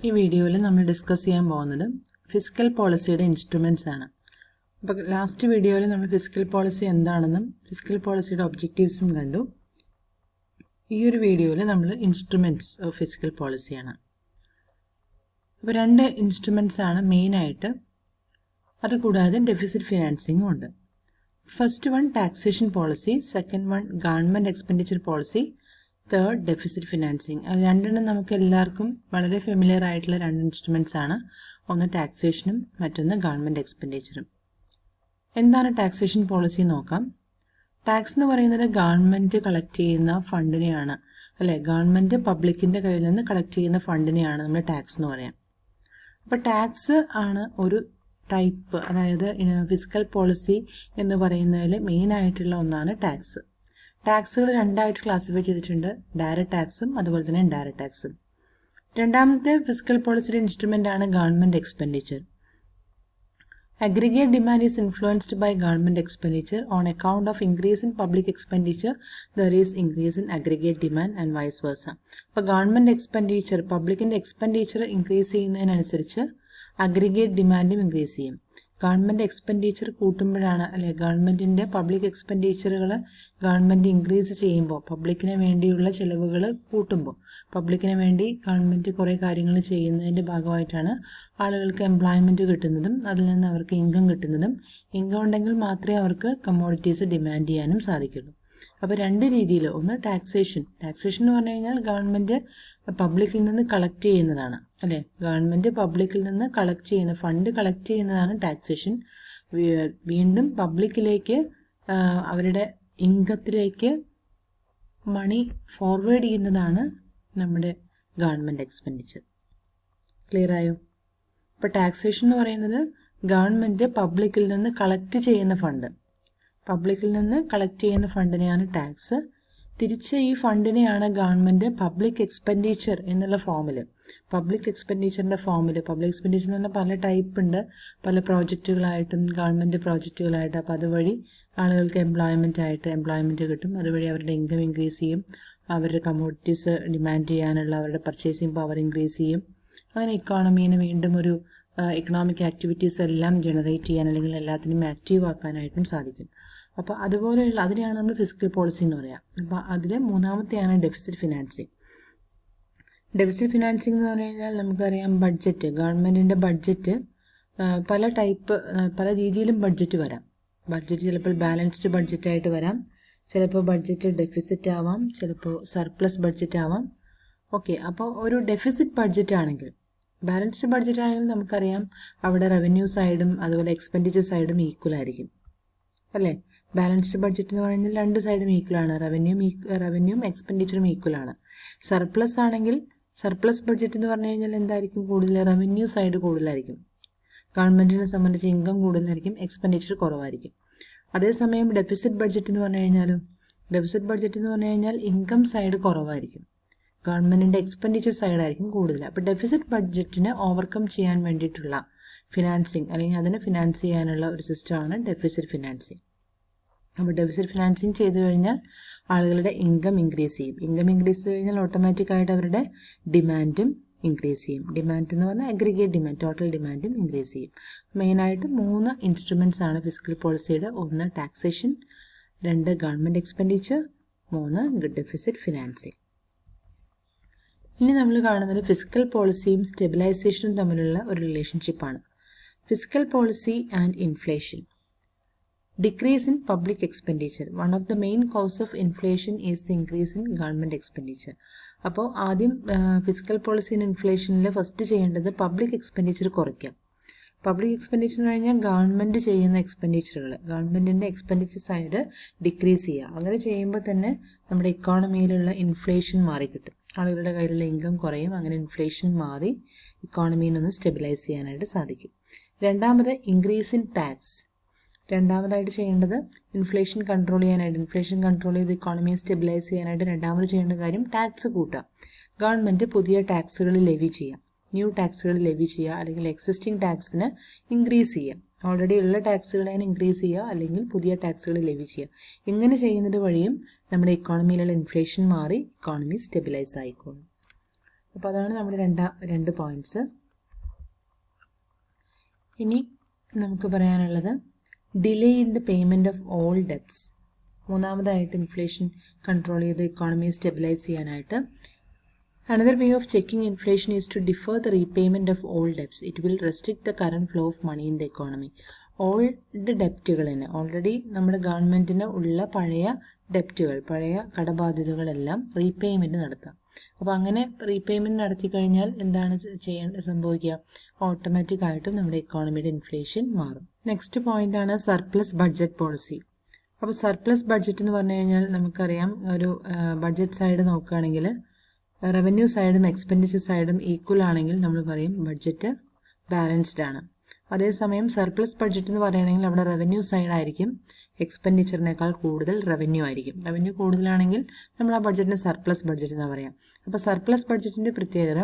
ഈ വീഡിയോയിൽ നമ്മൾ ഡിസ്കസ് ചെയ്യാൻ പോകുന്നത് ഫിസ്ക്കൽ പോളിസിയുടെ ഇൻസ്ട്രുമെൻറ്റ്സ് ആണ്. അപ്പോൾ ലാസ്റ്റ് വീഡിയോയിൽ നമ്മൾ ഫിസ്ക്കൽ പോളിസി എന്താണെന്നും ഫിസ്ക്കൽ പോളിസിയുടെ ഒബ്ജക്റ്റീവ്സും കണ്ടു. ഈ ഒരു വീഡിയോയിൽ നമ്മൾ ഇൻസ്ട്രുമെൻറ്റ്സ് ഓഫ് ഫിസ്ക്കൽ പോളിസിയാണ്. അപ്പോൾ രണ്ട് ഇൻസ്ട്രുമെൻറ്റ്സ് ആണ് മെയിനായിട്ട്. അതുകൂടാതെ ഡെഫിസിറ്റ് ഫിനാൻസിങ്ങും ഉണ്ട്. First one taxation policy, second one government expenditure policy, third deficit financing. അത് രണ്ടെണ്ണം നമുക്ക് എല്ലാവർക്കും വളരെ ഫെമിലിയർ ആയിട്ടുള്ള രണ്ട് ഇൻസ്ട്രുമെൻറ്റ്സ് ആണ്. ഒന്ന് ടാക്സേഷനും മറ്റൊന്ന് ഗവൺമെൻറ് എക്സ്പെൻഡിച്ചറും. എന്താണ് ടാക്സേഷൻ പോളിസി നോക്കാം. ടാക്സ് എന്ന് പറയുന്നത് ഗവൺമെൻറ് കളക്ട് ചെയ്യുന്ന ഫണ്ടിനെയാണ്, അല്ലെ, ഗവൺമെൻറ് പബ്ലിക്കിൻ്റെ കയ്യിൽ നിന്ന് കളക്ട് ചെയ്യുന്ന ഫണ്ടിനെയാണ് നമ്മൾ ടാക്സ് എന്ന് പറയാം. അപ്പോൾ ടാക്സ് ആണ് ഒരു ടൈപ്പ്, അതായത് ഫിസ്ക്കൽ പോളിസി എന്ന് പറയുന്നതിൽ മെയിൻ ആയിട്ടുള്ള ഒന്നാണ് ടാക്സ്. ടാക്സുകൾ രണ്ടായിട്ട് ക്ലാസിഫൈ ചെയ്തിട്ടുണ്ട്, ഡയറക്റ്റ് ടാക്സും അതുപോലെ തന്നെ ഇൻഡയറക്റ്റ് ടാക്സും. രണ്ടാമത്തെ ഫിസ്ക്കൽ പോളിസിയുടെ ഇൻസ്ട്രുമെന്റ് ആണ് government expenditure. Aggregate demand is influenced by government expenditure. On account of increase in public expenditure, there is increase in aggregate demand and vice versa. അപ്പോൾ ഗവൺമെന്റ് എക്സ്പെൻഡിച്ചർ, പബ്ലിക്കിന്റെ expenditure increase ചെയ്യുന്നതിനനുസരിച്ച് aggregate ഡിമാൻഡും increase ചെയ്യും. Government expenditure കൂട്ടുമ്പോഴാണ്, അല്ലെ, ഗവൺമെന്റിന്റെ public എക്സ്പെൻഡിച്ചറുകൾ government increase ചെയ്യുമ്പോൾ, പബ്ലിക്കിന് വേണ്ടിയുള്ള ചെലവുകൾ കൂട്ടുമ്പോൾ, പബ്ലിക്കിന് വേണ്ടി ഗവൺമെന്റ് കുറേ കാര്യങ്ങൾ ചെയ്യുന്നതിന്റെ ഭാഗമായിട്ടാണ് ആളുകൾക്ക് എംപ്ലോയ്മെന്റ് കിട്ടുന്നതും അതിൽ നിന്ന് അവർക്ക് ഇൻകം കിട്ടുന്നതും. ഇൻകം ഉണ്ടെങ്കിൽ മാത്രമേ അവർക്ക് കമ്മോഡിറ്റീസ് ഡിമാൻഡ് ചെയ്യാനും സാധിക്കുള്ളൂ. അപ്പോൾ രണ്ട് രീതിയിൽ, ഒന്ന് ടാക്സേഷൻ എന്ന് പറഞ്ഞു കഴിഞ്ഞാൽ ഗവൺമെന്റ് പബ്ലിക്കിൽ നിന്ന് കളക്ട് ചെയ്യുന്നതാണ്, അല്ലെ, ഗവൺമെന്റ് പബ്ലിക്കിൽ നിന്ന് കളക്ട് ചെയ്യുന്ന ഫണ്ട് കളക്ട് ചെയ്യുന്നതാണ് ടാക്സേഷൻ. വീണ്ടും പബ്ലിക്കിലേക്ക് അവരുടെ ഇൻകത്തിലേക്ക് മണി ഫോർവേഡ് ചെയ്യുന്നതാണ് നമ്മുടെ ഗവൺമെന്റ് എക്സ്പെൻഡിച്ചർ. ക്ലിയർ ആയോ? ഇപ്പോൾ ടാക്സേഷൻ എന്ന് പറയുന്നത് ഗവൺമെന്റ് പബ്ലിക്കിൽ നിന്ന് കളക്ട് ചെയ്യുന്ന ഫണ്ട്, പബ്ലിക്കിൽ നിന്ന് കളക്ട് ചെയ്യുന്ന ഫണ്ടിനെയാണ് ടാക്സ്. തിരിച്ച് ഈ ഫണ്ടിനെയാണ് ഗവൺമെന്റ് പബ്ലിക് എക്സ്പെൻഡിച്ചർ എന്നുള്ള ഫോമിൽ, പബ്ലിക് എക്സ്പെൻഡിച്ചറിന്റെ ഫോമിൽ, പബ്ലിക് എക്സ്പെൻഡിച്ചർ എന്ന് പറഞ്ഞാൽ പല ടൈപ്പ് ഉണ്ട്, പല പ്രോജക്റ്റുകളായിട്ടും ഗവൺമെന്റ് പ്രോജക്റ്റുകളായിട്ട്. അപ്പോൾ അതുവഴി ആളുകൾക്ക് എംപ്ലോയ്മെന്റ് കിട്ടും, അതുവഴി അവരുടെ ഇൻകം ഇൻക്രീസ് ചെയ്യും, അവരുടെ കമ്മോഡിറ്റീസ് ഡിമാൻഡ് ചെയ്യാനുള്ള അവരുടെ പർച്ചേസിങ് പവർ ഇൻക്രീസ് ചെയ്യും. അങ്ങനെ ഇക്കോണമീനെ വീണ്ടും ഒരു ഇക്കണോമിക് ആക്ടിവിറ്റീസ് എല്ലാം ജനറേറ്റ് ചെയ്യാൻ, അല്ലെങ്കിൽ എല്ലാത്തിനും ആക്റ്റീവ് ആക്കാനായിട്ടും സാധിക്കും. അപ്പോൾ അതുപോലെയുള്ള അതിനെയാണ് നമ്മൾ ഫിസ്ക്കൽ പോളിസി എന്ന് പറയാം. അപ്പോൾ അതിൽ മൂന്നാമത്തെയാണ് ഡെഫിസിറ്റ് ഫിനാൻസിങ്. ഡെഫിസിറ്റ് ഫിനാൻസിങ് എന്ന് പറഞ്ഞു കഴിഞ്ഞാൽ നമുക്കറിയാം, ബഡ്ജറ്റ്, ഗവൺമെന്റിന്റെ ബഡ്ജറ്റ് പല രീതിയിലും ബഡ്ജറ്റ് വരാം. ബഡ്ജറ്റ് ചിലപ്പോൾ ബാലൻസ്ഡ് ബഡ്ജറ്റ് ആയിട്ട് വരാം, ചിലപ്പോൾ ബഡ്ജറ്റ് ഡെഫിസിറ്റ് ആവാം, ചിലപ്പോൾ സർപ്ലസ് ബഡ്ജറ്റ് ആവാം. ഓക്കെ, അപ്പോൾ ഒരു ഡെഫിസിറ്റ് ബഡ്ജറ്റ് ആണെങ്കിൽ, ബാലൻസ്ഡ് ബഡ്ജറ്റ് ആണെങ്കിൽ നമുക്കറിയാം അവിടെ റവന്യൂ സൈഡും അതുപോലെ എക്സ്പെൻഡിച്ചർ സൈഡും ഈക്വൽ ആയിരിക്കും, അല്ലേ. ബാലൻസ്ഡ് ബഡ്ജറ്റ് എന്ന് പറയുന്നത് രണ്ട് സൈഡും ഈക്വൽ ആണ്, റവന്യൂവും എക്സ്പെൻഡിച്ചറും ഈക്വൽ ആണ്. സർപ്ലസ് ആണെങ്കിൽ, സർപ്ലസ് ബഡ്ജറ്റ് എന്ന് പറഞ്ഞു കഴിഞ്ഞാൽ എന്തായിരിക്കും കൂടുതൽ, റവന്യൂ സൈഡ് കൂടുതലായിരിക്കും, ഗവൺമെന്റിനെ സംബന്ധിച്ച് ഇൻകം കൂടുതലായിരിക്കും, എക്സ്പെൻഡിച്ചർ കുറവായിരിക്കും. അതേസമയം ഡെഫിസിറ്റ് ബഡ്ജറ്റ് എന്ന് പറഞ്ഞു കഴിഞ്ഞാൽ ഇൻകം സൈഡ് കുറവായിരിക്കും, ഗവൺമെന്റിന്റെ എക്സ്പെൻഡിച്ചർ സൈഡായിരിക്കും കൂടുതൽ. അപ്പോൾ ഡെഫിസിറ്റ് ബഡ്ജറ്റിനെ ഓവർകം ചെയ്യാൻ വേണ്ടിയിട്ടുള്ള ഫിനാൻസിങ്, അല്ലെങ്കിൽ അതിനെ ഫിനാൻസ് ചെയ്യാനുള്ള ഒരു സിസ്റ്റമാണ് ഡെഫിസിറ്റ് ഫിനാൻസിങ്. അപ്പോൾ ഡെഫിസിറ്റ് ഫിനാൻസിങ് ചെയ്തു കഴിഞ്ഞാൽ ആളുകളുടെ ഇൻകം ഇൻക്രീസ് ചെയ്യും. ഇൻകം ഇൻക്രീസ് ചെയ്ത് കഴിഞ്ഞാൽ ഓട്ടോമാറ്റിക്കായിട്ട് അവരുടെ ഡിമാൻഡും ഇൻക്രീസ് ചെയ്യും. ഡിമാൻഡ് എന്ന് പറഞ്ഞാൽ അഗ്രിഗേറ്റ് ഡിമാൻഡ്, ടോട്ടൽ ഡിമാൻഡും ഇൻക്രീസ് ചെയ്യും. മെയിനായിട്ട് 3 ഇൻസ്ട്രുമെന്റ്സ് ആണ് ഫിസ്ക്കൽ പോളിസിയുടെ. 1 taxation, 2 government expenditure, 3 deficit financing. ഇനി നമ്മൾ കാണുന്നത് ഫിസ്ക്കൽ പോളിസിയും സ്റ്റെബിലൈസേഷനും തമ്മിലുള്ള ഒരു റിലേഷൻഷിപ്പാണ്. Fiscal policy and inflation. Decrease in public expenditure. One of the main cause of inflation is the increase in government expenditure. അപ്പോൾ ആദ്യം ഫിസ്ക്കൽ പോളിസി ആൻഡ് ഇൻഫ്ലേഷനിൽ ഫസ്റ്റ് ചെയ്യേണ്ടത് പബ്ലിക് എക്സ്പെൻഡിച്ചർ കുറയ്ക്കാം. പബ്ലിക് എക്സ്പെൻഡിച്ചർ കഴിഞ്ഞാൽ ഗവൺമെന്റ് ചെയ്യുന്ന എക്സ്പെൻഡിച്ചറുകൾ, ഗവൺമെന്റിന്റെ എക്സ്പെൻഡിച്ചർ സൈഡ് ഡിക്രീസ് ചെയ്യുക. അങ്ങനെ ചെയ്യുമ്പോൾ തന്നെ നമ്മുടെ ഇക്കോണമിയിലുള്ള ഇൻഫ്ലേഷൻ മാറിക്കിട്ടും, ആളുകളുടെ കയ്യിലുള്ള ഇൻകം കുറയും, അങ്ങനെ ഇൻഫ്ലേഷൻ മാറി ഇക്കോണമീനൊന്ന് സ്റ്റെബിലൈസ് ചെയ്യാനായിട്ട് സാധിക്കും. രണ്ടാമത് ഇൻക്രീസ് ഇൻ ടാക്സ്. രണ്ടാമതായിട്ട് ചെയ്യേണ്ടത് ഇൻഫ്ലേഷൻ കൺട്രോൾ ചെയ്യാനായിട്ട്, ഇൻഫ്ലേഷൻ കൺട്രോൾ ചെയ്ത് ഇക്കോണമിയെ സ്റ്റെബിലൈസ് ചെയ്യാനായിട്ട് രണ്ടാമത് ചെയ്യേണ്ട കാര്യം ടാക്സ് കൂട്ടുക. ഗവൺമെന്റ് പുതിയ ടാക്സുകൾ ലെവി ചെയ്യുക, ന്യൂ ടാക്സുകൾ ലെവി ചെയ്യുക, അല്ലെങ്കിൽ എക്സിസ്റ്റിംഗ് ടാക്സിന് ഇൻക്രീസ് ചെയ്യുക. ഓൾറെഡി ഉള്ള ടാക്സുകളെ ഇൻക്രീസ് ചെയ്യുക, അല്ലെങ്കിൽ പുതിയ ടാക്സുകൾ ലെവി ചെയ്യുക. ഇങ്ങനെ ചെയ്യുന്നത് വഴിയും നമ്മുടെ ഇക്കോണമിയിലുള്ള ഇൻഫ്ലേഷൻ മാറി ഇക്കോണമി സ്റ്റെബിലൈസ് ആയിക്കോളും. അപ്പോൾ അതാണ് നമ്മുടെ രണ്ട് പോയിന്റ്സ്. ഇനി നമുക്ക് പറയാനുള്ളത് delay in the payment of all debts. മൂന്നാമതായിട്ട് ഇൻഫ്ലേഷൻ കൺട്രോൾ ചെയ്ത് ഇക്കോണമിയെ സ്റ്റെബിലൈസ് ചെയ്യാനായിട്ട് another way of checking inflation is to defer the repayment of all debts. It will restrict the current flow of money in the economy. Old ഡെപ്റ്റുകളിന് already നമ്മുടെ ഗവൺമെൻറ്റിന് ഉള്ള പഴയ ഡെപ്റ്റുകൾ, പഴയ കടബാധ്യതകളെല്ലാം repayment നടത്താം. അപ്പോൾ അങ്ങനെ റീപേയ്മെൻറ്റ് നടത്തി കഴിഞ്ഞാൽ എന്താണ് സംഭവിക്കുക? ഓട്ടോമാറ്റിക് ആയിട്ടും നമ്മുടെ ഇക്കോണമിയുടെ ഇൻഫ്ലേഷൻ മാറും. നെക്സ്റ്റ് പോയിന്റ് ആണ് സർപ്ലസ് ബഡ്ജറ്റ് പോളിസി. അപ്പോൾ സർപ്ലസ് ബഡ്ജറ്റ് എന്ന് പറഞ്ഞു കഴിഞ്ഞാൽ നമുക്കറിയാം, ഒരു ബഡ്ജറ്റ് സൈഡ് നോക്കുകയാണെങ്കിൽ റവന്യൂ സൈഡും എക്സ്പെൻഡിച്ചർ സൈഡും ഈക്വൽ ആണെങ്കിൽ നമ്മൾ പറയും ബഡ്ജറ്റ് ബാലൻസ്ഡ് ആണ്. അതേസമയം സർപ്ലസ് ബഡ്ജറ്റ് എന്ന് പറയുകയാണെങ്കിൽ അവിടെ റവന്യൂ സൈഡായിരിക്കും എക്സ്പെൻഡിച്ചറിനേക്കാൾ കൂടുതൽ റവന്യൂ ആയിരിക്കും. റവന്യൂ കൂടുതലാണെങ്കിൽ നമ്മൾ ആ ബഡ്ജറ്റിന് സർപ്ലസ് ബഡ്ജറ്റ് എന്ന് പറയാം. അപ്പോൾ സർപ്ലസ് ബഡ്ജറ്റിൻ്റെ പ്രത്യേകത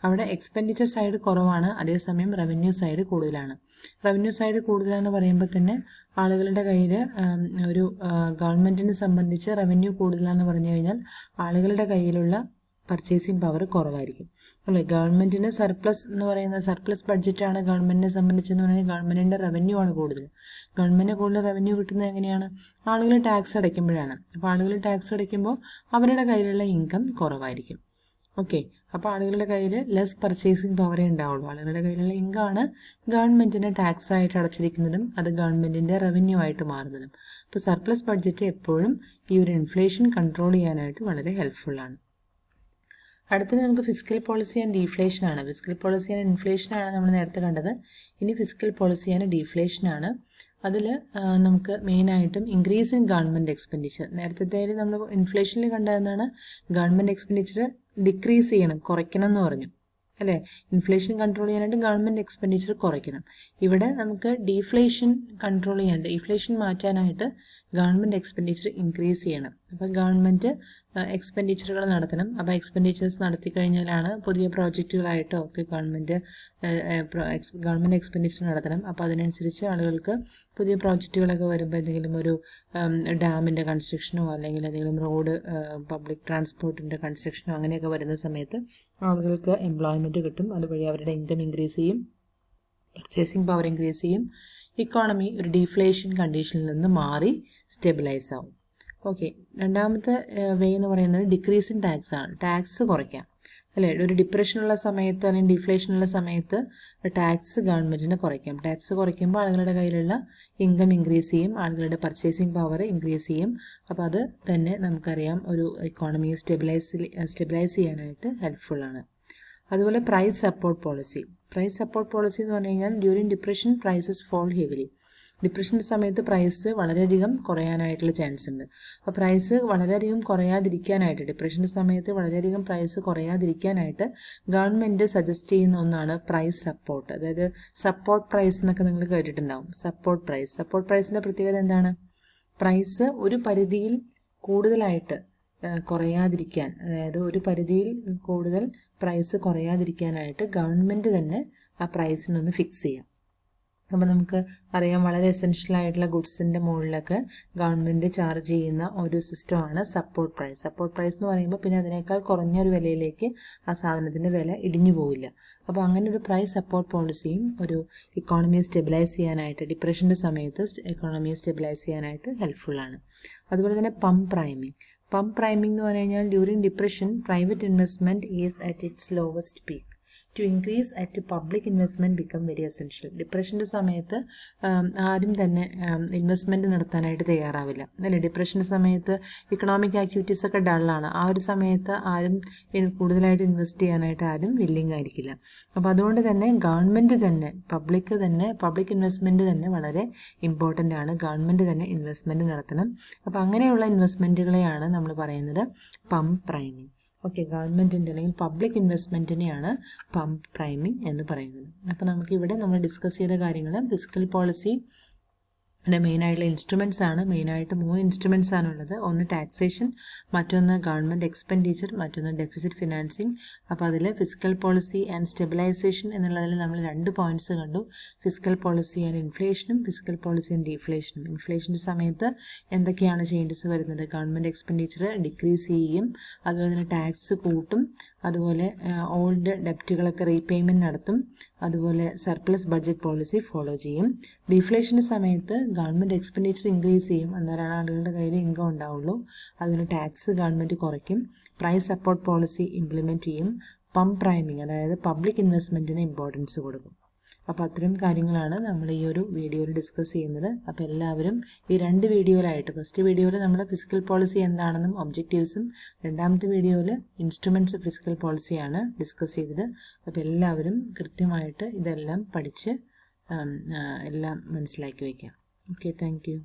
അവിടെ എക്സ്പെൻഡിച്ചർ സൈഡ് കുറവാണ്, അതേസമയം റവന്യൂ സൈഡ് കൂടുതലാണ്. റവന്യൂ സൈഡ് കൂടുതലാണെന്ന് പറയുമ്പോൾ തന്നെ ആളുകളുടെ കയ്യിൽ ഒരു ഗവൺമെൻറ്റിനെ സംബന്ധിച്ച് റവന്യൂ കൂടുതലാണെന്ന് പറഞ്ഞു കഴിഞ്ഞാൽ ആളുകളുടെ കയ്യിലുള്ള പർച്ചേസിങ് പവർ കുറവായിരിക്കും അല്ലേ. ഗവൺമെൻറ്റിന് സർപ്ലസ് എന്ന് പറയുന്നത് സർപ്ലസ് ബഡ്ജറ്റാണ് ഗവൺമെൻറ്റിനെ സംബന്ധിച്ചെന്ന് പറഞ്ഞാൽ ഗവൺമെൻറ്റിൻ്റെ റവന്യൂ ആണ് കൂടുതൽ. ഗവൺമെൻറ്റിന് കൂടുതൽ റവന്യൂ കിട്ടുന്നത് എങ്ങനെയാണ്? ആളുകൾ ടാക്സ് അടയ്ക്കുമ്പോഴാണ്. അപ്പോൾ ആളുകൾ ടാക്സ് അടയ്ക്കുമ്പോൾ അവരുടെ കയ്യിലുള്ള ഇൻകം കുറവായിരിക്കും. ഓക്കെ, അപ്പോൾ ആളുകളുടെ കയ്യിൽ ലെസ് പർച്ചേസിങ് പവറേ ഉണ്ടാവുള്ളൂ. ആളുകളുടെ കയ്യിലുള്ള ഇൻകമാണ് ഗവൺമെൻറ്റിന് ടാക്സ് ആയിട്ട് അടച്ചിരിക്കുന്നതും അത് ഗവൺമെൻറ്റിൻ്റെ റവന്യൂ ആയിട്ട് മാറുന്നതും. അപ്പോൾ സർപ്ലസ് ബഡ്ജറ്റ് എപ്പോഴും ഈ ഒരു ഇൻഫ്ലേഷൻ കൺട്രോൾ ചെയ്യാനായിട്ട് വളരെ ഹെൽപ്ഫുള്ളാണ്. അടുത്തത് നമുക്ക് ഫിസ്ക്കൽ പോളിസി ആൻഡ് ഡീഫ്ലേഷൻ ആണ്. ഫിസ്ക്കൽ പോളിസി ആൻഡ് ഇൻഫ്ലേഷൻ ആണ് നമ്മൾ നേരത്തെ കണ്ടത്. ഇനി ഫിസ്ക്കൽ പോളിസി ആൻഡ് ഡീഫ്ലേഷൻ ആണ്. അതിൽ നമുക്ക് മെയിനായിട്ടും ഇൻക്രീസ് ഇൻ ഗവൺമെൻറ് എക്സ്പെൻഡിച്ചർ. നേരത്തെ നമ്മൾ ഇൻഫ്ലേഷനിൽ കണ്ടതെന്നാണ് ഗവൺമെൻറ് എക്സ്പെൻഡിച്ചർ ഡിക്രീസ് ചെയ്യണം, കുറയ്ക്കണം എന്ന് പറഞ്ഞു അല്ലേ. ഇൻഫ്ലേഷൻ കൺട്രോൾ ചെയ്യാനായിട്ട് ഗവൺമെൻറ് എക്സ്പെൻഡിച്ചർ കുറയ്ക്കണം. ഇവിടെ നമുക്ക് ഡീഫ്ലേഷൻ കൺട്രോൾ ചെയ്യാനായിട്ട്, ഇൻഫ്ലേഷൻ മാറ്റാനായിട്ട് ഗവൺമെൻറ് എക്സ്പെൻഡിച്ചർ ഇൻക്രീസ് ചെയ്യണം. അപ്പോൾ ഗവൺമെൻറ് എക്സ്പെൻഡിച്ചറുകൾ നടത്തണം. അപ്പോൾ എക്സ്പെൻഡിച്ചേഴ്സ് നടത്തി കഴിഞ്ഞാലാണ് പുതിയ പ്രോജക്റ്റുകളായിട്ടോ ഒക്കെ ഗവൺമെൻറ് എക്സ്പെൻഡിച്ചർ നടത്തണം. അപ്പോൾ അതിനനുസരിച്ച് ആളുകൾക്ക് പുതിയ പ്രോജക്റ്റുകളൊക്കെ വരുമ്പോൾ എന്തെങ്കിലും ഒരു ഡാമിൻ്റെ കൺസ്ട്രക്ഷനോ അല്ലെങ്കിൽ എന്തെങ്കിലും റോഡ് പബ്ലിക് ട്രാൻസ്പോർട്ടിൻ്റെ കൺസ്ട്രക്ഷനോ അങ്ങനെയൊക്കെ വരുന്ന സമയത്ത് ആളുകൾക്ക് എംപ്ലോയ്മെൻറ്റ് കിട്ടും. അതുവഴി അവരുടെ ഇൻകം ഇൻക്രീസ് ചെയ്യും, പർച്ചേസിങ് പവർ ഇൻക്രീസ് ചെയ്യും. ഇക്കോണമി ഒരു ഡീഫ്ലേഷൻ കണ്ടീഷനിൽ നിന്ന് മാറി സ്റ്റെബിലൈസ് ആവും. ഓക്കെ, രണ്ടാമത്തെ വേ എന്ന് പറയുന്നത് ഡിക്രീസ് ഇൻ ടാക്സ് ആണ്. ടാക്സ് കുറയ്ക്കാം അല്ലേ. ഒരു ഡിപ്രഷനുള്ള സമയത്ത് അല്ലെങ്കിൽ ഡിഫ്ലേഷനുള്ള സമയത്ത് ടാക്സ് ഗവൺമെൻറ്റിന് കുറയ്ക്കാം. ടാക്സ് കുറയ്ക്കുമ്പോൾ ആളുകളുടെ കയ്യിലുള്ള ഇൻകം ഇൻക്രീസ് ചെയ്യും, ആളുകളുടെ പർച്ചേസിങ് പവർ ഇൻക്രീസ് ചെയ്യും. അപ്പോൾ അത് തന്നെ നമുക്കറിയാം ഒരു ഇക്കോണമിയെ സ്റ്റെബിലൈസ് ചെയ്യാനായിട്ട് ഹെൽപ്ഫുള്ളാണ്. അതുപോലെ price support policy. Price support policy എന്ന് പറഞ്ഞു കഴിഞ്ഞാൽ during depression prices fall heavily. ഡിപ്രഷൻ്റെ സമയത്ത് പ്രൈസ് വളരെയധികം കുറയാനായിട്ടുള്ള ചാൻസ് ഉണ്ട്. അപ്പോൾ പ്രൈസ് വളരെയധികം കുറയാതിരിക്കാനായിട്ട്, ഡിപ്രഷൻ്റെ സമയത്ത് വളരെയധികം പ്രൈസ് കുറയാതിരിക്കാനായിട്ട് ഗവൺമെൻറ് സജസ്റ്റ് ചെയ്യുന്ന ഒന്നാണ് പ്രൈസ് സപ്പോർട്ട്. അതായത് സപ്പോർട്ട് പ്രൈസ് എന്നൊക്കെ നിങ്ങൾ കേട്ടിട്ടുണ്ടാവും. സപ്പോർട്ട് പ്രൈസിൻ്റെ പ്രത്യേകത എന്താണ്? പ്രൈസ് ഒരു പരിധിയിൽ കൂടുതലായിട്ട് കുറയാതിരിക്കാൻ, അതായത് ഒരു പരിധിയിൽ കൂടുതൽ പ്രൈസ് കുറയാതിരിക്കാനായിട്ട് ഗവൺമെൻറ് തന്നെ ആ പ്രൈസിനൊന്ന് ഫിക്സ് ചെയ്യാം. അപ്പോൾ നമുക്ക് അറിയാം, വളരെ എസെൻഷ്യൽ ആയിട്ടുള്ള ഗുഡ്സിൻ്റെ മുകളിലൊക്കെ ഗവൺമെൻറ് ചാർജ് ചെയ്യുന്ന ഒരു സിസ്റ്റമാണ് സപ്പോർട്ട് പ്രൈസ്. സപ്പോർട്ട് പ്രൈസ് എന്ന് പറയുമ്പോൾ പിന്നെ അതിനേക്കാൾ കുറഞ്ഞൊരു വിലയിലേക്ക് ആ സാധനത്തിൻ്റെ വില ഇടിഞ്ഞു പോവില്ല. അപ്പോൾ അങ്ങനെ ഒരു പ്രൈസ് സപ്പോർട്ട് പോളിസിയും ഒരു ഇക്കോണമിയെ സ്റ്റെബിലൈസ് ചെയ്യാനായിട്ട്, ഡിപ്രഷൻ്റെ സമയത്ത് ഇക്കോണമിയെ സ്റ്റെബിലൈസ് ചെയ്യാനായിട്ട് ഹെൽപ്ഫുള്ളാണ്. അതുപോലെ തന്നെ പമ്പ് പ്രൈമിംഗ് എന്ന് പറഞ്ഞു കഴിഞ്ഞാൽ during depression private investment is at its lowest peak. To increase at public investment become very essential. ഡിപ്രഷൻ്റെ സമയത്ത് ആരും തന്നെ ഇൻവെസ്റ്റ്മെൻറ്റ് നടത്താനായിട്ട് തയ്യാറാവില്ല അല്ലേ. ഡിപ്രഷൻ്റെ സമയത്ത് ഇക്കണോമിക് ആക്ടിവിറ്റീസ് ഒക്കെ ഡള്ളാണ്. ആ ഒരു സമയത്ത് ആരും കൂടുതലായിട്ട് ഇൻവെസ്റ്റ് ചെയ്യാനായിട്ട് ആരും വില്ലിങ് ആയിരിക്കില്ല. അപ്പോൾ അതുകൊണ്ട് തന്നെ ഗവൺമെൻറ് തന്നെ പബ്ലിക് ഇൻവെസ്റ്റ്മെൻറ്റ് തന്നെ വളരെ ഇമ്പോർട്ടൻ്റ് ആണ്. ഗവൺമെൻറ് തന്നെ ഇൻവെസ്റ്റ്മെൻറ്റ് നടത്തണം. അപ്പോൾ അങ്ങനെയുള്ള ഇൻവെസ്റ്റ്മെൻറ്റുകളെയാണ് നമ്മൾ പറയുന്നത് പമ്പ് പ്രൈമിംഗ്. ഓക്കെ, ഗവൺമെൻറ്റിൻ്റെ അല്ലെങ്കിൽ പബ്ലിക് ഇൻവെസ്റ്റ്മെൻറ്റിനെയാണ് പമ്പ് പ്രൈമിംഗ് എന്ന് പറയുന്നത്. അപ്പോൾ നമുക്കിവിടെ നമ്മൾ ഡിസ്കസ് ചെയ്ത കാര്യങ്ങൾ ഫിസ്ക്കൽ പോളിസി മെയിനായിട്ടുള്ള ഇൻസ്ട്രുമെൻറ്റ്സ് ആണ്. മെയിനായിട്ട് 3 ഇൻസ്ട്രുമെൻറ്റ്സ് ആണുള്ളത്. ഒന്ന് ടാക്സേഷൻ, മറ്റൊന്ന് ഗവൺമെൻറ് എക്സ്പെൻഡിച്ചർ, മറ്റൊന്ന് ഡെഫിസിറ്റ് ഫിനാൻസിങ്. അപ്പോൾ അതിൽ ഫിസ്ക്കൽ പോളിസി ആൻഡ് സ്റ്റെബിലൈസേഷൻ എന്നുള്ളതിൽ നമ്മൾ 2 പോയിന്റ്സ് കണ്ടു. ഫിസ്ക്കൽ പോളിസി ആൻഡ് ഇൻഫ്ലേഷനും ഫിസ്ക്കൽ പോളിസി ആൻഡ് ഡീഫ്ലേഷനും. ഇൻഫ്ലേഷൻ്റെ സമയത്ത് എന്തൊക്കെയാണ് ചേഞ്ചസ് വരുന്നത്? ഗവൺമെൻറ് എക്സ്പെൻഡിച്ചർ ഡിക്രീസ് ചെയ്യുകയും അതുപോലെ തന്നെ ടാക്സ് കൂട്ടും, അതുപോലെ ഓൾഡ് ഡെപ്റ്റുകളൊക്കെ റീപേയ്മെൻറ്റ് നടത്തും. അതുപോലെ സർപ്ലസ് ബഡ്ജറ്റ് പോളിസി ഫോളോ ചെയ്യും. ഡിഫ്ലേഷൻ്റെ സമയത്ത് ഗവൺമെൻറ് എക്സ്പെൻഡിച്ചർ ഇൻക്രീസ് ചെയ്യും, അന്നേരമാണ് ആളുകളുടെ കയ്യിൽ ഇൻകം ഉണ്ടാവുള്ളൂ. അതിന് ടാക്സ് ഗവൺമെൻറ് കുറയ്ക്കും. പ്രൈസ് സപ്പോർട്ട് പോളിസി ഇംപ്ലിമെൻറ്റ് ചെയ്യും. പമ്പ് പ്രൈമിങ്, അതായത് പബ്ലിക് ഇൻവെസ്റ്റ്മെൻറ്റിന് ഇമ്പോർട്ടൻസ് കൊടുക്കും. അപ്പോൾ അത്തരം കാര്യങ്ങളാണ് നമ്മൾ ഈ ഒരു വീഡിയോയിൽ ഡിസ്കസ് ചെയ്യുന്നത്. അപ്പോൾ എല്ലാവരും ഈ 2 വീഡിയോയിലായിട്ട്, ഫസ്റ്റ് വീഡിയോയിൽ നമ്മൾ ഫിസിക്കൽ പോളിസി എന്താണെന്നും ഒബ്ജക്റ്റീവ്സും, രണ്ടാമത്തെ വീഡിയോയിൽ ഇൻസ്ട്രുമെൻറ്റ്സ് ഓഫ് ഫിസിക്കൽ പോളിസിയാണ് ഡിസ്കസ് ചെയ്തത്. അപ്പോൾ എല്ലാവരും കൃത്യമായിട്ട് ഇതെല്ലാം പഠിച്ച് എല്ലാം മനസ്സിലാക്കി വയ്ക്കാം. Okay, thank you.